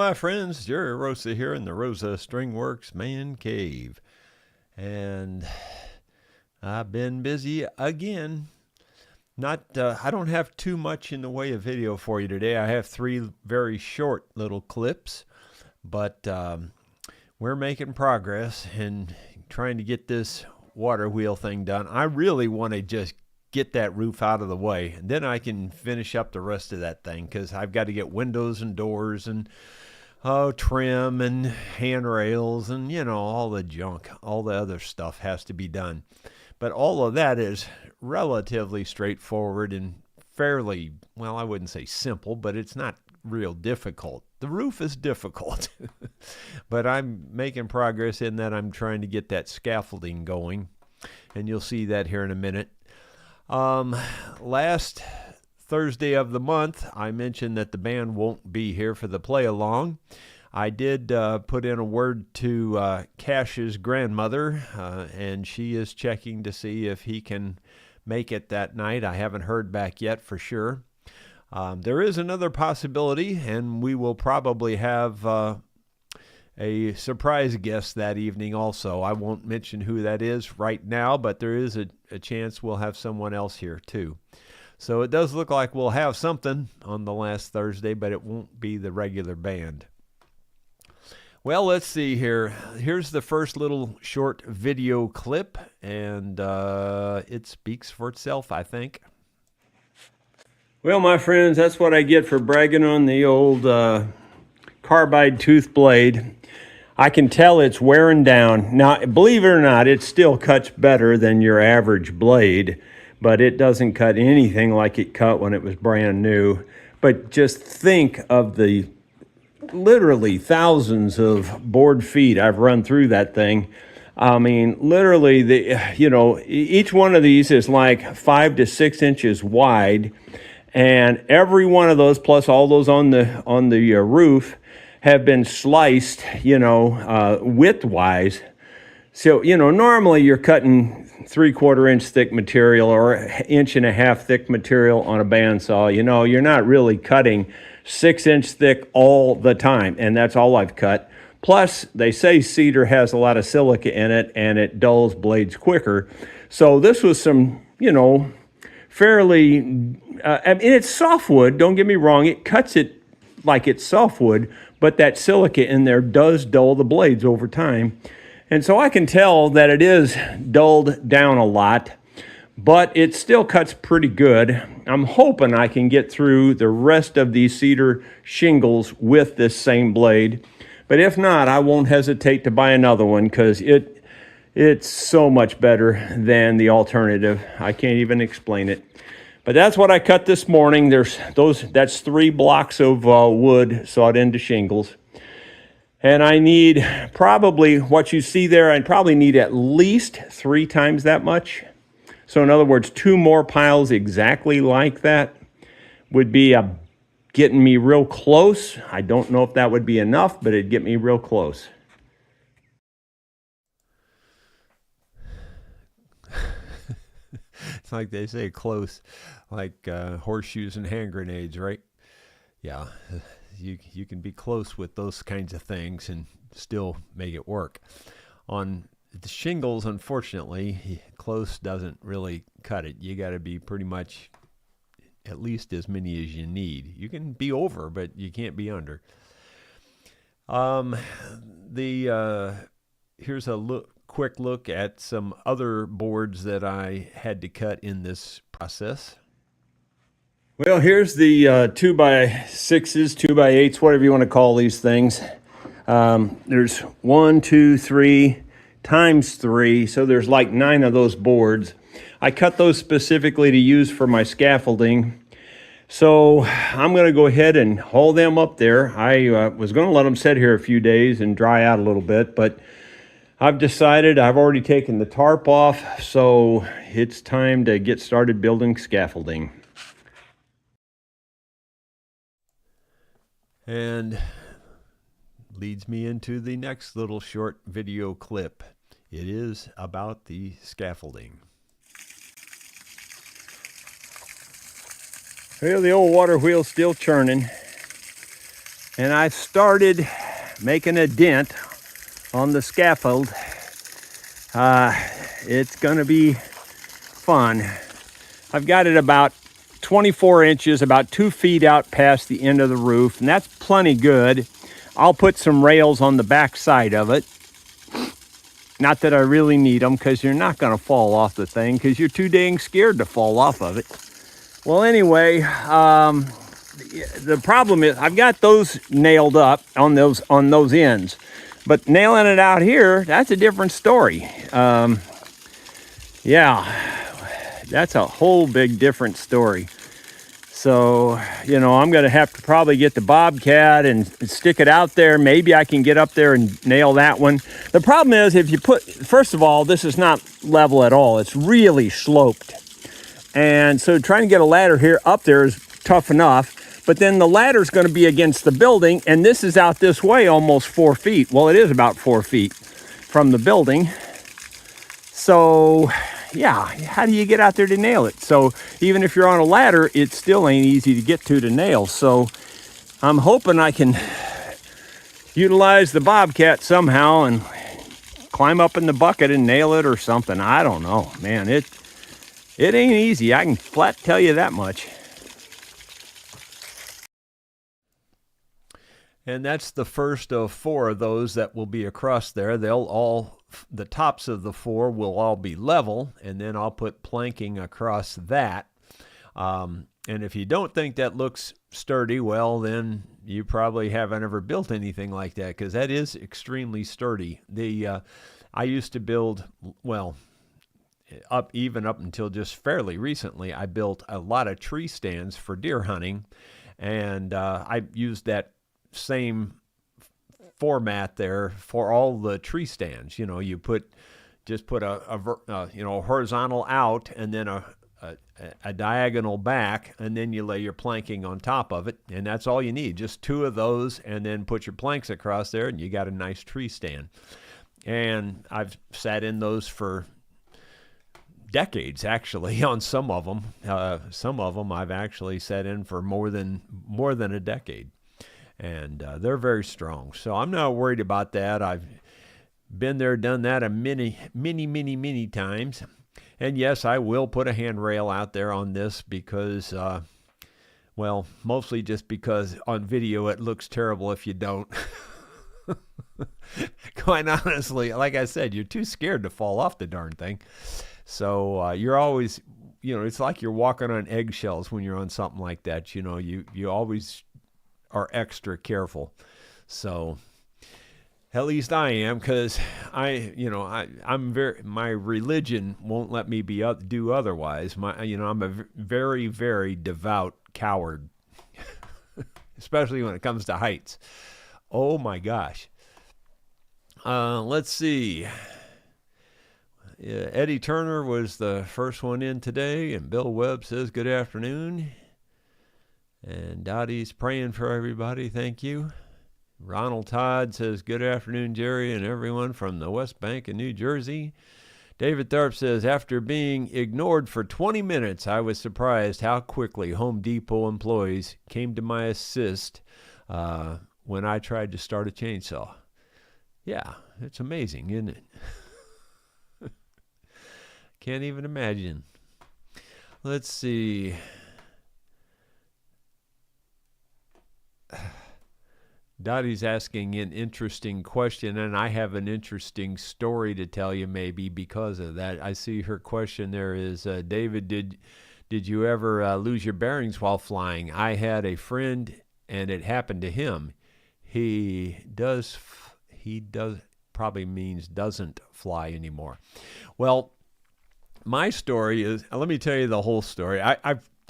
my friends, Jerry Rosa here in the Rosa Stringworks Man Cave. And I've been busy again. I don't have too much in the way of video for you today. I have three very short little clips, but we're making progress in trying to get this water wheel thing done. I really want to just get that roof out of the way, and then I can finish up the rest of that thing, because I've got to get windows and doors and trim and handrails and all the junk. All the other stuff has to be done, but all of that is relatively straightforward and fairly, well, I wouldn't say simple, but it's not real difficult. The roof is difficult, but I'm making progress in that. I'm trying to get that scaffolding going, and you'll see that here in a minute. Last Thursday of the month, I mentioned that the band won't be here for the play along. I did put in a word to Cash's grandmother, and she is checking to see if he can make it that night. I haven't heard back yet for sure. There is another possibility, and we will probably have a surprise guest that evening also. I won't mention who that is right now, but there is a chance we'll have someone else here too. So it does look like we'll have something on the last Thursday, but it won't be the regular band. Well, let's see here. Here's the first little short video clip, and it speaks for itself, I think. Well, my friends, that's what I get for bragging on the old carbide tooth blade. I can tell it's wearing down. Now, believe it or not, it still cuts better than your average blade, but it doesn't cut anything like it cut when it was brand new. But just think of the literally thousands of board feet I've run through that thing. I mean, literally, each one of these is like 5 to 6 inches wide, and every one of those, plus all those on the roof, have been sliced, width-wise. So, normally you're cutting 3/4 inch thick material or 1.5 inch thick material on a bandsaw. You're not really cutting 6 inch thick all the time, and that's all I've cut. Plus, they say cedar has a lot of silica in it, and it dulls blades quicker. So this was some, fairly, it's softwood, don't get me wrong, it cuts it like it's softwood, but that silica in there does dull the blades over time. And so I can tell that it is dulled down a lot, but it still cuts pretty good. I'm hoping I can get through the rest of these cedar shingles with this same blade. But if not, I won't hesitate to buy another one, because it's so much better than the alternative. I can't even explain it. But that's what I cut this morning. That's 3 blocks of wood sawed into shingles. And I need probably, what you see there, I probably need at least 3 times that much. So in other words, 2 more piles exactly like that would be getting me real close. I don't know if that would be enough, but it'd get me real close. It's like they say, close, like horseshoes and hand grenades, right? Yeah, you can be close with those kinds of things and still make it work. On the shingles, unfortunately, close doesn't really cut it. You got to be pretty much at least as many as you need. You can be over, but you can't be under. Here's a quick look at some other boards that I had to cut in this process. Well, here's the 2x6s, 2x8s, whatever you want to call these things. There's 1, 2, 3 times 3, so there's like 9 of those boards. I cut those specifically to use for my scaffolding. So I'm going to go ahead and haul them up there. I was going to let them sit here a few days and dry out a little bit, but I've decided, I've already taken the tarp off, so it's time to get started building scaffolding. And leads me into the next little short video clip. It is about the scaffolding. Well, the old water wheel's still churning. and I started making a dent on the scaffold. It's going to be fun. I've got it about 24 inches, about 2 feet out past the end of the roof, and that's plenty good. I'll put some rails on the back side of it. Not that I really need them, because you're not going to fall off the thing because you're too dang scared to fall off of it. Well, anyway, the problem is I've got those nailed up on those ends, but nailing it out here, that's a different story. Yeah, that's a whole big different story. So, I'm going to have to probably get the Bobcat and stick it out there. Maybe I can get up there and nail that one. The problem is first of all, this is not level at all. It's really sloped. And so trying to get a ladder here up there is tough enough. But then the ladder's going to be against the building, and this is out this way almost 4 feet. Well, it is about 4 feet from the building. So, yeah, how do you get out there to nail it? So even if you're on a ladder, it still ain't easy to get to nail. So I'm hoping I can utilize the Bobcat somehow and climb up in the bucket and nail it or something. I don't know, man. It ain't easy. I can flat tell you that much. And that's the first of 4 of those that will be across there. The tops of the 4 will all be level, and then I'll put planking across that. And if you don't think that looks sturdy, well, then you probably haven't ever built anything like that, because that is extremely sturdy. I used to build, well, even up until just fairly recently, I built a lot of tree stands for deer hunting, and I used that same format there for all the tree stands. You put a horizontal out and then a diagonal back, and then you lay your planking on top of it, and that's all you need. Just 2 of those, and then put your planks across there, and you got a nice tree stand. And I've sat in those for decades, actually, on some of them. Some of them I've actually sat in for more than a decade. And they're very strong. So I'm not worried about that. I've been there, done that many times. And yes, I will put a handrail out there on this because, well, mostly just because on video it looks terrible if you don't. Quite honestly, like I said, you're too scared to fall off the darn thing. So you're always, it's like you're walking on eggshells when you're on something like that. You always are extra careful. So at least I am, because I'm my religion won't let me do otherwise. I'm a very, very devout coward, especially when it comes to heights. Oh my gosh. Let's see. Eddie Turner was the first one in today, and Bill Webb says good afternoon. And Dottie's praying for everybody. Thank you. Ronald Todd says, good afternoon, Jerry, and everyone from the West Bank in New Jersey. David Tharp says, after being ignored for 20 minutes, I was surprised how quickly Home Depot employees came to my assist when I tried to start a chainsaw. Yeah, it's amazing, isn't it? Can't even imagine. Let's see. Dottie's asking an interesting question, and I have an interesting story to tell you maybe because of that. I see her question there is, David, did you ever lose your bearings while flying? I had a friend, and it happened to him. He probably means doesn't fly anymore. Well, my story is, let me tell you the whole story.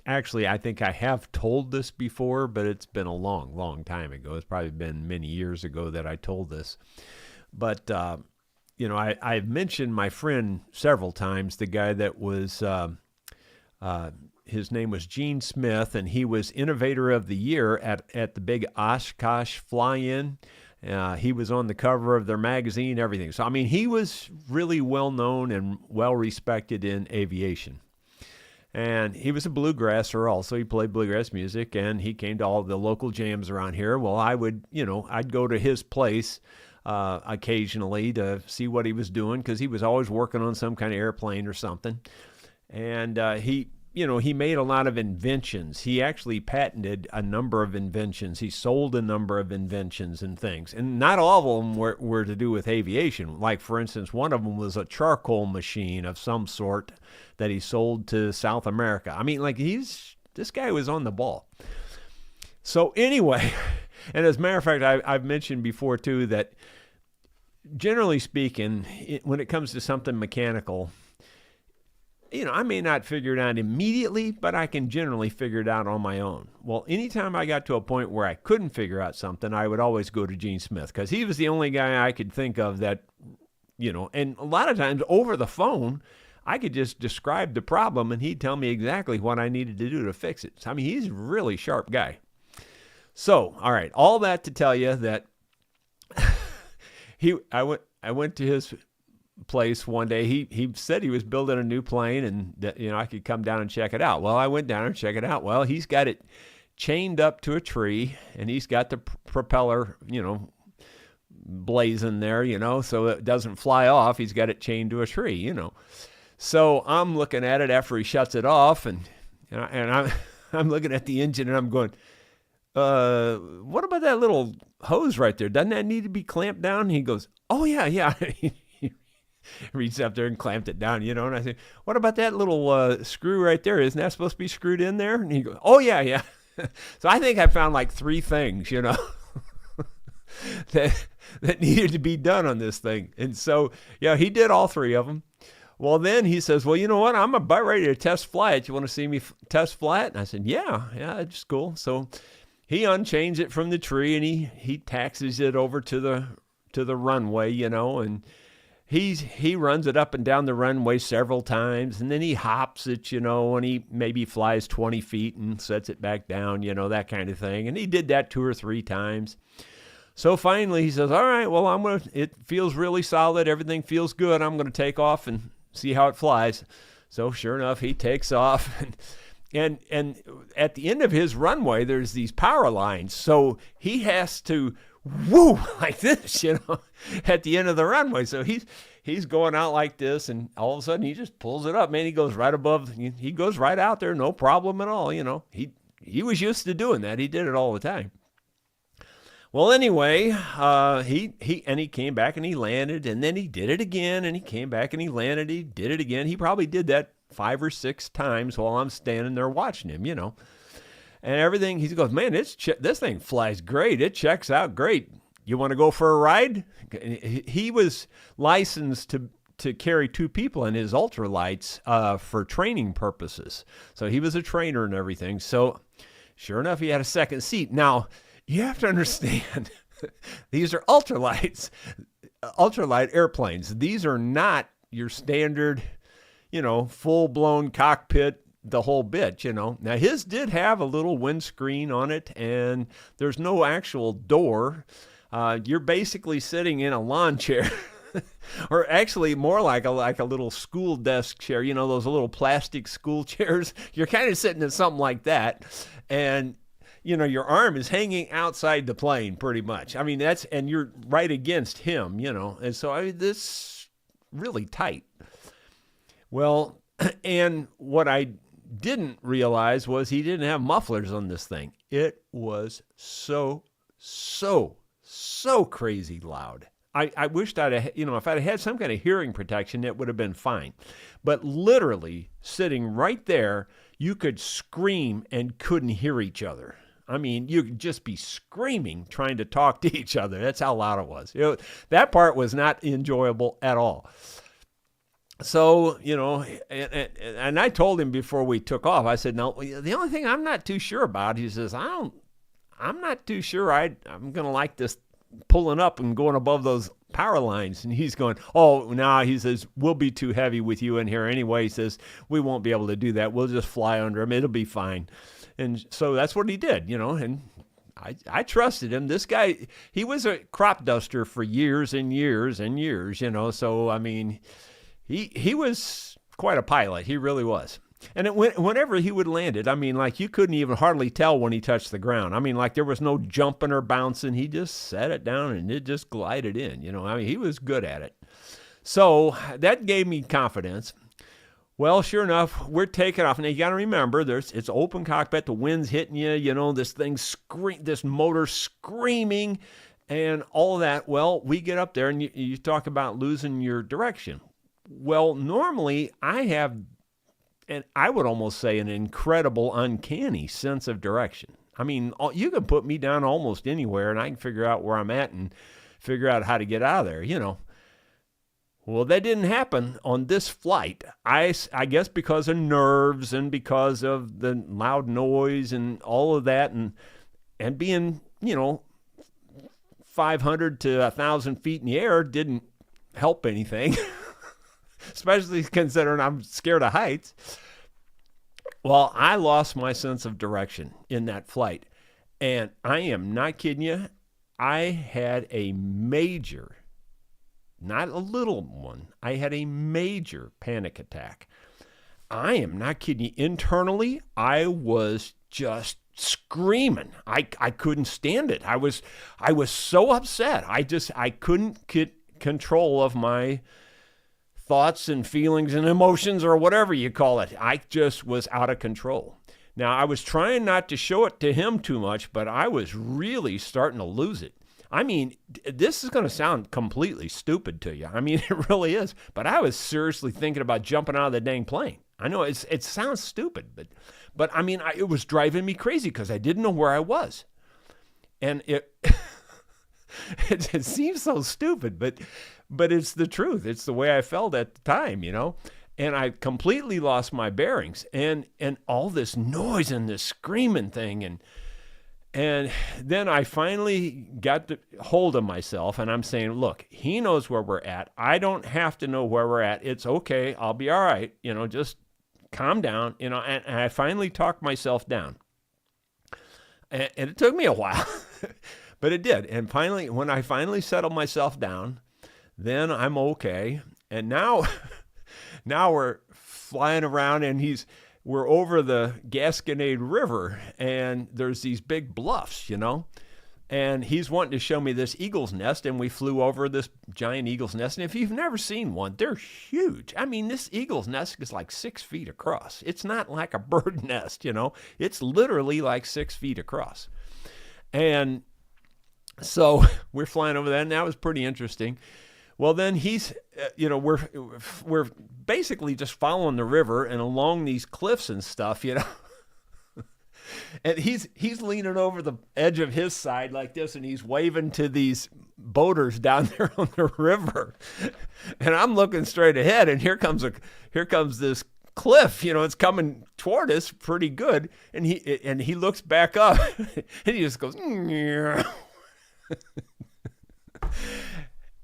I think I have told this before, but it's been a long, long time ago. It's probably been many years ago that I told this. But, I've mentioned my friend several times, the guy that was, his name was Gene Smith, and he was Innovator of the Year at the big Oshkosh fly-in. He was on the cover of their magazine, everything. So, he was really well-known and well-respected in aviation. And he was a bluegrasser also. He played bluegrass music, and he came to all the local jams around here. Well, I would, I'd go to his place occasionally to see what he was doing, because he was always working on some kind of airplane or something. And he made a lot of inventions. He actually patented a number of inventions. He sold a number of inventions and things. And not all of them were to do with aviation. Like, for instance, one of them was a charcoal machine of some sort that he sold to South America. I mean, like, this guy was on the ball. So anyway, and as a matter of fact, I've mentioned before, too, that generally speaking, when it comes to something mechanical, I may not figure it out immediately, but I can generally figure it out on my own. Well, anytime I got to a point where I couldn't figure out something, I would always go to Gene Smith, because he was the only guy I could think of that, and a lot of times over the phone, I could just describe the problem and he'd tell me exactly what I needed to do to fix it. So, I mean, he's a really sharp guy. So, all right, all that to tell you that I went to his place one day. He said he was building a new plane, and that I could come down and check it out. Well, I went down and check it out. Well, he's got it chained up to a tree, and he's got the propeller blazing there, so it doesn't fly off. He's got it chained to a tree. So I'm looking at it after he shuts it off, and I'm looking at the engine, and I'm going, what about that little hose right there? Doesn't that need to be clamped down? And he goes, oh yeah. Reached up there and clamped it down, and I said, what about that little screw right there? Isn't that supposed to be screwed in there? And he goes, oh yeah. So I think I found like 3 things, that needed to be done on this thing. And so, he did all 3 of them. Well, then he says, well, you know what? I'm about ready to test fly it. You want to see me test fly it? And I said, yeah, it's cool. So he unchains it from the tree, and he taxis it over to the runway, and he runs it up and down the runway several times, and then he hops it, and he maybe flies 20 feet and sets it back down, that kind of thing. And he did that 2 or 3 times. So finally he says, all right, well, it feels really solid. Everything feels good. I'm going to take off and see how it flies. So sure enough, he takes off, and at the end of his runway, there's these power lines. So he has to woo like this, at the end of the runway. So he's going out like this, and all of a sudden he just pulls it up, man. He goes right above, he goes right out there, no problem at all. He was used to doing that. He did it all the time. Well, anyway, he came back and he landed, and then he did it again, and he came back and he landed, he did it again. He probably did that 5 or 6 times while I'm standing there watching him, and everything. He goes, man, this thing flies great. It checks out great. You want to go for a ride? He was licensed to carry 2 people in his ultralights for training purposes. So he was a trainer and everything. So sure enough, he had a second seat. Now, you have to understand, these are ultralight airplanes. These are not your standard, full-blown cockpit, the whole bit, Now, his did have a little windscreen on it, and there's no actual door. You're basically sitting in a lawn chair, or actually more like a little school desk chair, those little plastic school chairs. You're kind of sitting in something like that, and your arm is hanging outside the plane pretty much. I mean, and you're right against him, and so this really tight. Well, and what I didn't realize was he didn't have mufflers on this thing. It was so crazy loud. I wished if I'd had some kind of hearing protection, it would have been fine. But literally sitting right there, you could scream and couldn't hear each other. I mean, you could just be screaming, trying to talk to each other. That's how loud it was. That part was not enjoyable at all. So, and I told him before we took off, I said, no, the only thing I'm not too sure about, he says, I'm not too sure I'm going to like this pulling up and going above those power lines. And he's going, oh, no, he says, we'll be too heavy with you in here anyway. He says, we won't be able to do that. We'll just fly under him. It'll be fine. And so that's what he did, and I trusted him. This guy, he was a crop duster for years and years and years, so, I mean, he was quite a pilot. He really was. And whenever he would land it, I mean, like you couldn't even hardly tell when he touched the ground. I mean, like there was no jumping or bouncing. He just set it down and it just glided in. I mean, he was good at it. So that gave me confidence. Well, sure enough, we're taking off. Now you got to remember, it's open cockpit. The wind's hitting you. This thing this motor screaming, and all of that. Well, we get up there, and you talk about losing your direction. Well, normally I have, and I would almost say, an incredible, uncanny sense of direction. I mean, you can put me down almost anywhere, and I can figure out where I'm at and figure out how to get out of there. Well, that didn't happen on this flight. I guess because of nerves and because of the loud noise and all of that, and being 500 to 1,000 feet in the air didn't help anything, especially considering I'm scared of heights. Well, I lost my sense of direction in that flight, and I am not kidding you. I had a major, not a little one, I had a major panic attack. I am not kidding you. Internally, I was just screaming. I couldn't stand it. I was so upset. I couldn't get control of my thoughts and feelings and emotions, or whatever you call it. I just was out of control. Now, I was trying not to show it to him too much, but I was really starting to lose it. I mean, this is going to sound completely stupid to you. I mean, it really is. But I was seriously thinking about jumping out of the dang plane. I know it sounds stupid, but I mean, it was driving me crazy because I didn't know where I was. And it seems so stupid, but it's the truth. It's the way I felt at the time, And I completely lost my bearings, and all this noise and this screaming thing, and then I finally got the hold of myself, and I'm saying, look, he knows where we're at. I don't have to know where we're at. It's okay. I'll be all right. Just calm down. And I finally talked myself down. And it took me a while, but it did. And finally, when I finally settled myself down, then I'm okay. And now we're flying around, and we're over the Gasconade River, and there's these big bluffs, and he's wanting to show me this eagle's nest, and we flew over this giant eagle's nest. And if you've never seen one, they're huge. I mean, this eagle's nest is like 6 feet across. It's not like a bird nest, It's literally like 6 feet across. And so we're flying over that, and that was pretty interesting. Well, then he's, we're basically just following the river and along these cliffs and stuff, And he's leaning over the edge of his side like this, and he's waving to these boaters down there on the river. And I'm looking straight ahead, and here comes this cliff. It's coming toward us pretty good, and he looks back up, and he just goes.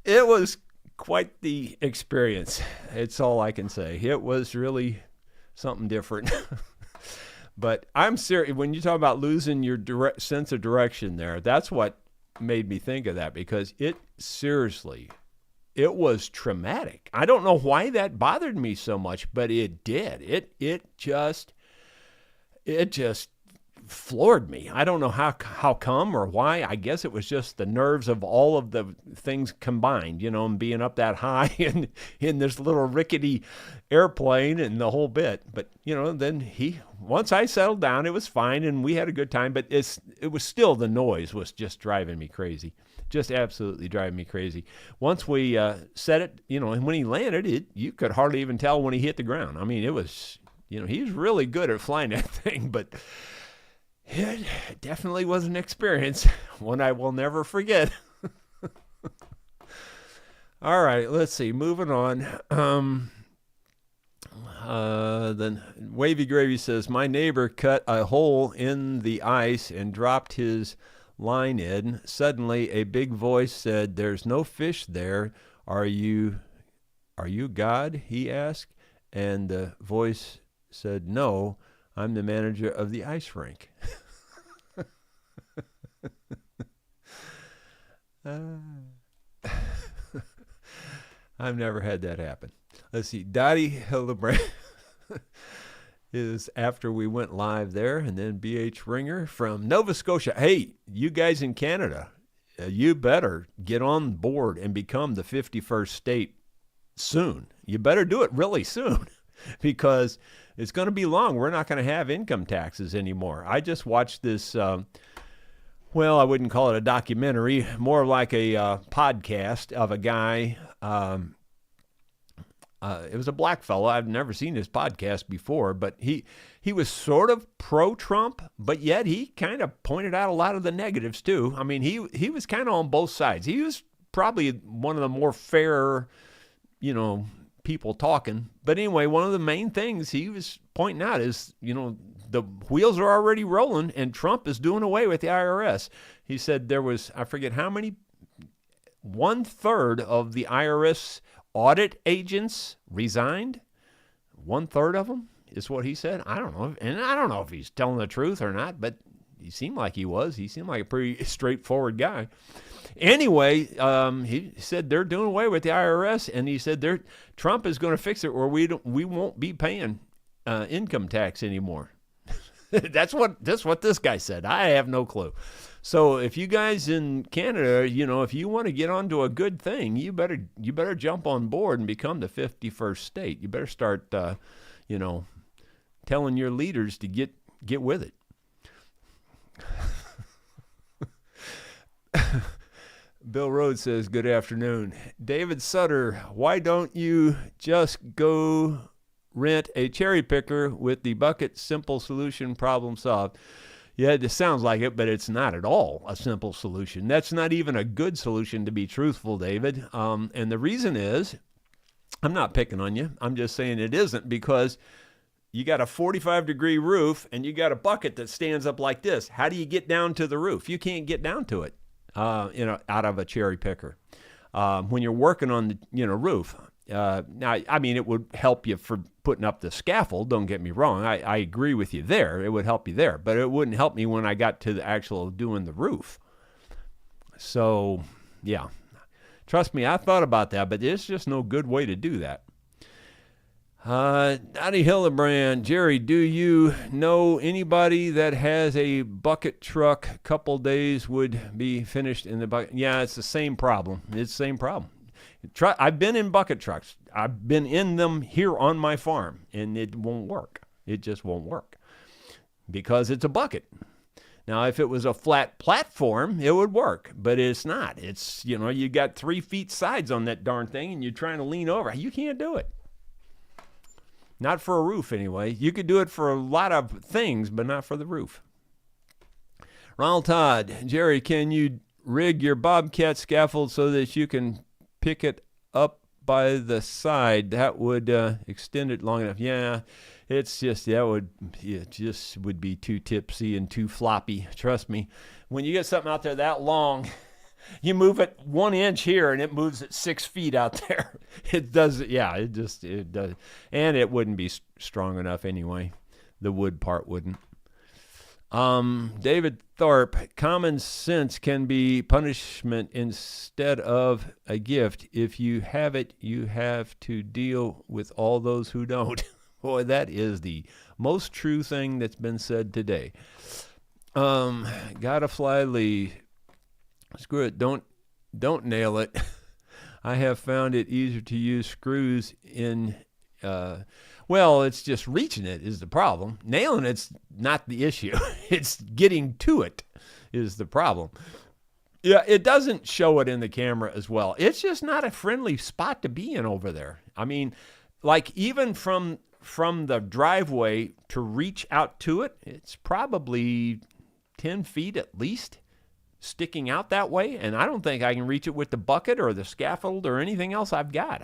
It was quite the experience. It's all I can say. It was really something different. But I'm serious. When you talk about losing your sense of direction there, that's what made me think of that, because it was traumatic. I don't know why that bothered me so much, but it did. It just floored me. I don't know how come or why. I guess it was just the nerves of all of the things combined, and being up that high and in this little rickety airplane and the whole bit. But, then once I settled down, it was fine and we had a good time, but it was still, the noise was just driving me crazy. Just absolutely driving me crazy. Once we set it, and when he landed, you could hardly even tell when he hit the ground. I mean, it was, he's really good at flying that thing, but it definitely was an experience, one I will never forget. All right, let's see. Moving on. Then Wavy Gravy says, my neighbor cut a hole in the ice and dropped his line in. Suddenly, a big voice said, there's no fish there. Are you God? He asked. And the voice said, no, I'm the manager of the ice rink. I've never had that happen. Let's see. Dottie Hildebrand. is after we went live there. And then BH Ringer from Nova Scotia. Hey, you guys in Canada, you better get on board and become the 51st state soon. You better do it really soon because it's going to be long. We're not going to have income taxes anymore. I just watched this, well, I wouldn't call it a documentary, more like a podcast of a guy. It was a black fellow. I've never seen his podcast before, but he was sort of pro-Trump, but yet he kind of pointed out a lot of the negatives too. I mean, he was kind of on both sides. He was probably one of the more fair, people talking. But anyway, one of the main things he was pointing out is, the wheels are already rolling and Trump is doing away with the IRS. He said there was, I forget how many, 1/3 of the IRS audit agents resigned. 1/3 of them is what he said. I don't know. And I don't know if he's telling the truth or not, but he seemed like he was. He seemed like a pretty straightforward guy. Anyway, he said they're doing away with the IRS, and he said Trump is going to fix it where we won't be paying income tax anymore. That's what this guy said. I have no clue. So if you guys in Canada, if you want to get onto a good thing, you better jump on board and become the 51st state. You better start, telling your leaders to get with it. Bill Rhodes says, good afternoon. David Sutter, why don't you just go rent a cherry picker with the bucket? Simple solution, problem solved. Yeah, it sounds like it, but it's not at all a simple solution. That's not even a good solution, to be truthful, David. And the reason is, I'm not picking on you. I'm just saying it isn't, because you got a 45-degree roof and you got a bucket that stands up like this. How do you get down to the roof? You can't get down to it, out of a cherry picker. When you're working on the, roof. Now, I mean, it would help you for putting up the scaffold. Don't get me wrong. I agree with you there. It would help you there, but it wouldn't help me when I got to the actual doing the roof. So, yeah, trust me, I thought about that, but there's just no good way to do that. Dottie Hildebrand, Jerry, do you know anybody that has a bucket truck? Couple days would be finished in the bucket. Yeah, it's the same problem. It's the same problem. I've been in bucket trucks. I've been in them here on my farm, and it won't work. It just won't work because it's a bucket. Now, if it was a flat platform, it would work, but it's not. It's, you got 3 feet sides on that darn thing, and you're trying to lean over. You can't do it. Not for a roof, anyway. You could do it for a lot of things, but not for the roof. Ronald Todd, Jerry, can you rig your Bobcat scaffold so that you can pick it up by the side? That would extend it long enough. Yeah, it's just it just would be too tipsy and too floppy. Trust me. When you get something out there that long, you move it 1 inch here and it moves it 6 feet out there. It does. Yeah, it does. And it wouldn't be strong enough anyway. The wood part wouldn't. David Thorpe, common sense can be punishment instead of a gift. If you have it, you have to deal with all those who don't. Boy, that is the most true thing that's been said today. Gotta fly Lee. Screw it. Don't nail it. I have found it easier to use screws in, well, it's just reaching it is the problem. Nailing it's not the issue. It's getting to it is the problem. Yeah, it doesn't show it in the camera as well. It's just not a friendly spot to be in over there. I mean, like even from the driveway to reach out to it, it's probably 10 feet at least sticking out that way. And I don't think I can reach it with the bucket or the scaffold or anything else I've got.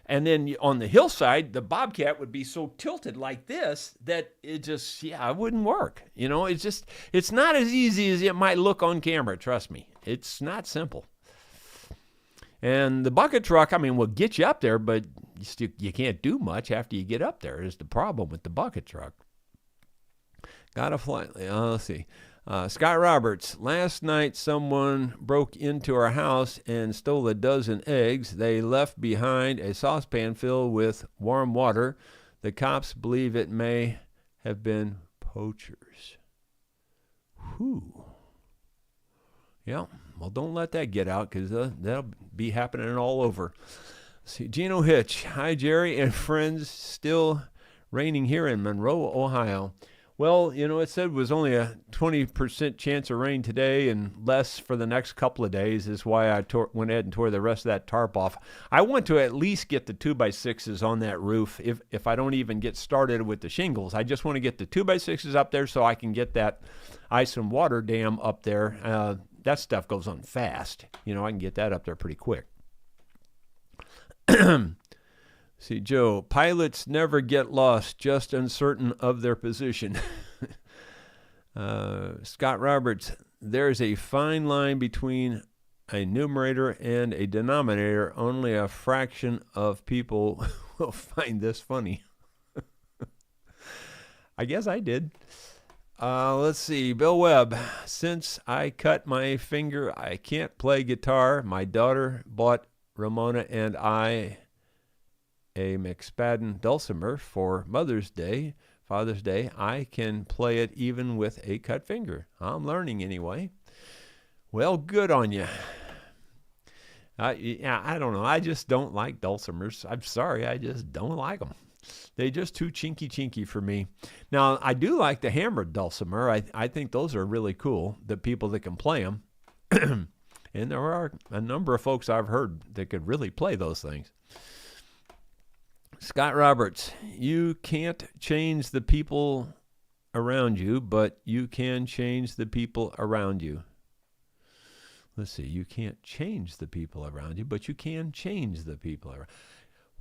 And then on the hillside, the Bobcat would be so tilted like this that it just, it wouldn't work. It's not as easy as it might look on camera. Trust me, it's not simple. And the bucket truck, will get you up there, but you can't do much after you get up there is the problem with the bucket truck. Gotta fly. Let's see. Scott Roberts, last night someone broke into our house and stole a dozen eggs. They left behind a saucepan filled with warm water. The cops believe it may have been poachers. Whew. Yeah, well, don't let that get out, because that'll be happening all over. See, Gino Hitch. Hi, Jerry and friends. Still raining here in Monroe, Ohio. Well, it said it was only a 20% chance of rain today and less for the next couple of days. Is why I went ahead and tore the rest of that tarp off. I want to at least get the 2x6s on that roof if I don't even get started with the shingles. I just want to get the 2x6s up there so I can get that ice and water dam up there. That stuff goes on fast. I can get that up there pretty quick. See, Joe, pilots never get lost, just uncertain of their position. Scott Roberts, there's a fine line between a numerator and a denominator. Only a fraction of people will find this funny. I guess I did. Let's see. Bill Webb, since I cut my finger, I can't play guitar. My daughter bought Ramona and I a McSpadden dulcimer for Father's Day. I can play it even with a cut finger. I'm learning anyway. Well, good on you. I don't know. I just don't like dulcimers. I'm sorry. I just don't like them. They're just too chinky for me. Now, I do like the hammered dulcimer. I think those are really cool, the people that can play them. And there are a number of folks I've heard that could really play those things. Scott Roberts, you can't change the people around you, but you can change the people around you. Let's see, you can't change the people around you, but you can change the people around.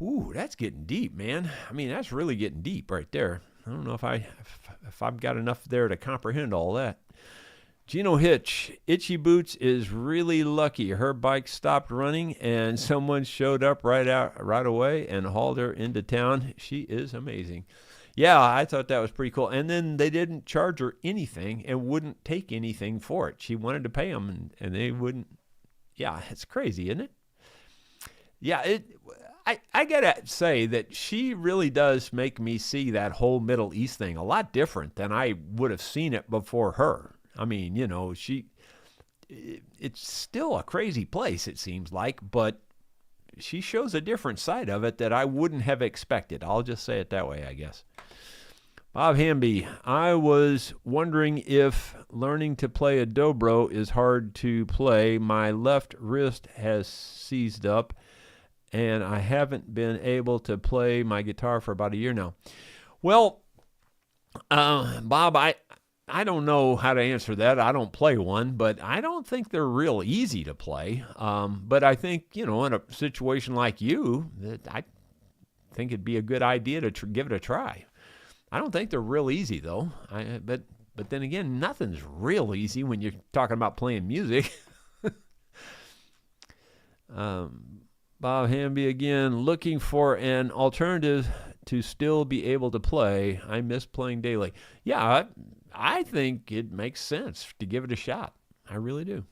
Ooh, that's getting deep, man. I mean, that's really getting deep right there. I don't know if I've got enough there to comprehend all that. Gino Hitch, Itchy Boots is really lucky. Her bike stopped running and someone showed up right away and hauled her into town. She is amazing. Yeah, I thought that was pretty cool. And then they didn't charge her anything and wouldn't take anything for it. She wanted to pay them and they wouldn't. Yeah, it's crazy, isn't it? Yeah, I gotta say that she really does make me see that whole Middle East thing a lot different than I would have seen it before her. I mean, it's still a crazy place, it seems like, but she shows a different side of it that I wouldn't have expected. I'll just say it that way, I guess. Bob Hamby, I was wondering if learning to play a dobro is hard to play. My left wrist has seized up, and I haven't been able to play my guitar for about a year now. Well, Bob, I don't know how to answer that. I don't play one, but I don't think they're real easy to play. But I think, in a situation like you, that I think it'd be a good idea to give it a try. I don't think they're real easy, though. But then again, nothing's real easy when you're talking about playing music. Bob Hamby again, looking for an alternative to still be able to play. I miss playing daily. Yeah, I think it makes sense to give it a shot. I really do.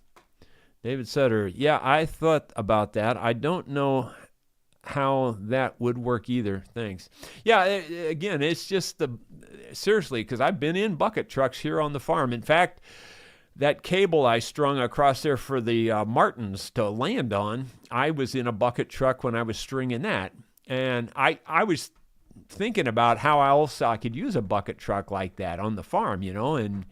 David Sutter, yeah, I thought about that. I don't know how that would work either. Thanks. Yeah, again, it's just seriously, because I've been in bucket trucks here on the farm. In fact, that cable I strung across there for the martins to land on, I was in a bucket truck when I was stringing that. And I was thinking about how else I could use a bucket truck like that on the farm, and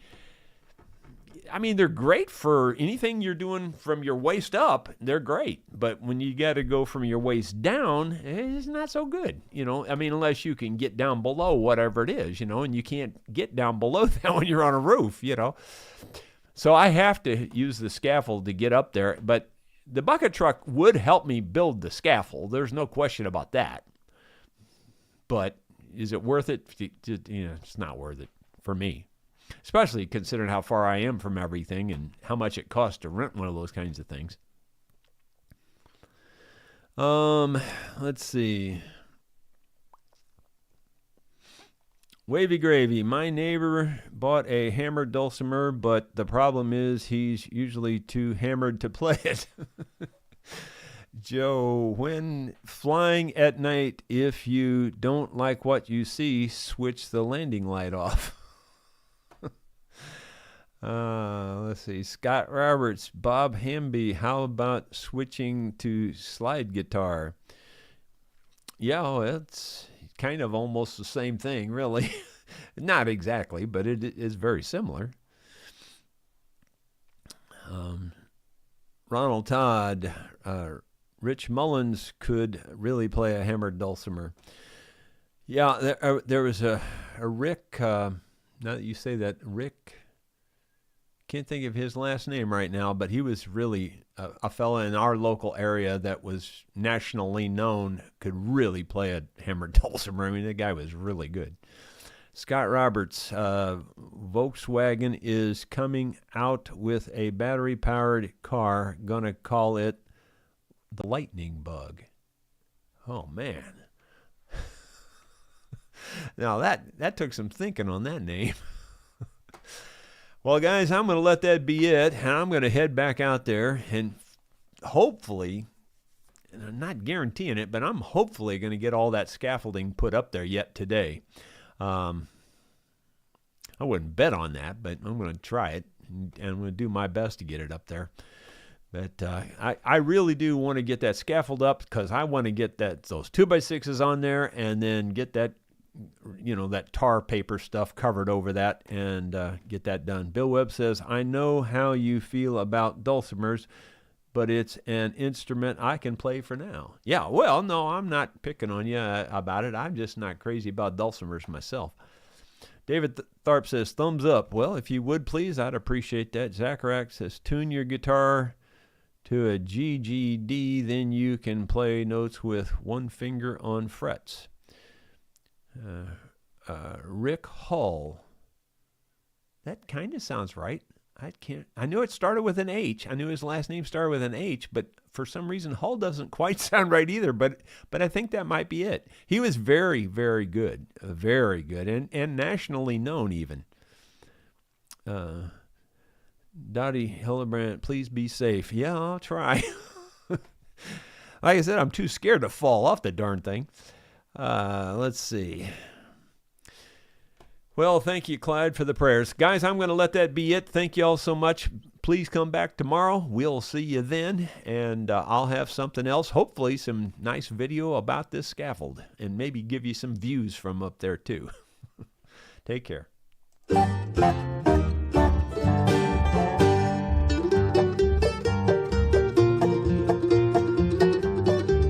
I mean, they're great for anything you're doing from your waist up. They're great. But when you got to go from your waist down, it's not so good, I mean, unless you can get down below whatever it is, and you can't get down below that when you're on a roof, So I have to use the scaffold to get up there. But the bucket truck would help me build the scaffold. There's no question about that. But is it worth it? It's not worth it for me. Especially considering how far I am from everything and how much it costs to rent one of those kinds of things. Let's see. Wavy Gravy. My neighbor bought a hammered dulcimer, but the problem is he's usually too hammered to play it. Joe, when flying at night, if you don't like what you see, switch the landing light off. Let's see. Scott Roberts, Bob Hamby, how about switching to slide guitar? Yeah, well, it's kind of almost the same thing, really. Not exactly, but it is very similar. Ronald Todd, Rich Mullins could really play a hammered dulcimer. Yeah, there was a Rick, now that you say that, Rick, can't think of his last name right now, but he was really a fella in our local area that was nationally known, could really play a hammered dulcimer. I mean, the guy was really good. Scott Roberts, Volkswagen is coming out with a battery-powered car. Gonna call it the Lightning Bug. Oh, man. Now, that took some thinking on that name. Well, guys, I'm going to let that be it, and I'm going to head back out there and hopefully, and I'm not guaranteeing it, but I'm hopefully going to get all that scaffolding put up there yet today. I wouldn't bet on that, but I'm going to try it, and I'm going to do my best to get it up there. But I really do want to get that scaffold up because I want to get those 2x6s on there and then get that, that tar paper stuff covered over that and get that done. Bill Webb says, I know how you feel about dulcimers, but it's an instrument I can play for now. Yeah, well, no, I'm not picking on you about it. I'm just not crazy about dulcimers myself. David Tharp says, thumbs up. Well, if you would, please, I'd appreciate that. Zacharac says, tune your guitar to a GGD, then you can play notes with one finger on frets. Rick Hull. That kind of sounds right. I knew it started with an H. I knew his last name started with an H, but for some reason Hull doesn't quite sound right either, but I think that might be it. He was very, very good. Very good, and nationally known even. Dottie Hillebrand, please be safe. Yeah, I'll try. Like I said, I'm too scared to fall off the darn thing. Let's see. Well, thank you, Clyde, for the prayers. Guys, I'm going to let that be it. Thank you all so much. Please come back tomorrow. We'll see you then, and I'll have something else, hopefully some nice video about this scaffold, and maybe give you some views from up there, too. Take care.